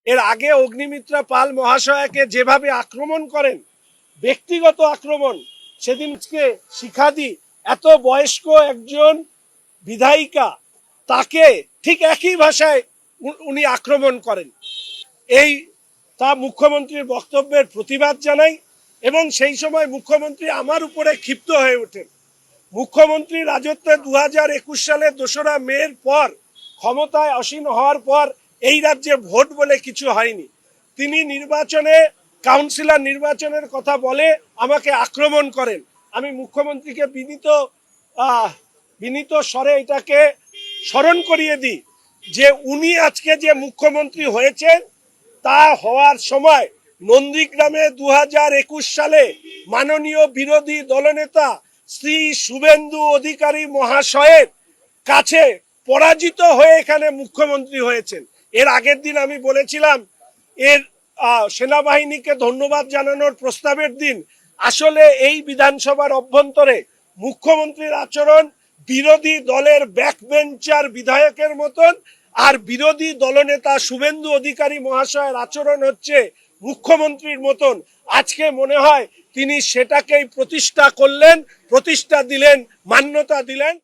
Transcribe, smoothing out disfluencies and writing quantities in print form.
এর আগে অগ্নিমিত্রা পাল মহাশয়াকে যেভাবে আক্রমণ করেন, ব্যক্তিগত আক্রমণ, সেদিনকে শিখাদি এত বয়স্ক একজন বিধায়িকা, তাকে ঠিক একই ভাষায় উনি আক্রমণ করেন। এই তা মুখ্যমন্ত্রীর বক্তব্যের প্রতিবাদ জানাই এবং সেই সময় মুখ্যমন্ত্রী আমার উপরে ক্ষিপ্ত হয়ে ওঠেন। মুখ্যমন্ত্রী রাজত্বে 2021 সালের 2রা মের পর ক্ষমতায় আসীন হওয়ার পর এই রাজ্যে ভোট বলে কিছু হয়নি। তিনি নির্বাচনে কাউন্সিলর নির্বাচনের কথা বলে আমাকে আক্রমণ করেন। আমি মুখ্যমন্ত্রীকে বিনীত স্বরে এটাকে স্মরণ করিয়ে দিই যে উনি আজকে যে মুখ্যমন্ত্রী হয়েছেন তা হওয়ার সময় নন্দীগ্রামে 2021 সালে মাননীয় বিরোধী দলনেতা শ্রী শুভেন্দু অধিকারী মহাশয়ের কাছে পরাজিত হয়ে এখানে মুখ্যমন্ত্রী হয়েছেন। এর আগের দিন আমি বলেছিলাম এর সেনাবাহিনীকে ধন্যবাদ জানানোর প্রস্তাবের দিন আসলে এই বিধানসভার অভ্যন্তরে মুখ্যমন্ত্রীর আচরণ বিরোধী দলের ব্যাকবেঞ্চার বিধায়কের মতন, আর বিরোধী দলনেতা শুভেন্দু অধিকারী মহাশয়ের আচরণ হচ্ছে মুখ্যমন্ত্রীর মতন। আজকে মনে হয় তিনি সেটাকেই প্রতিষ্ঠা করলেন, প্রতিষ্ঠা দিলেন, মান্যতা দিলেন।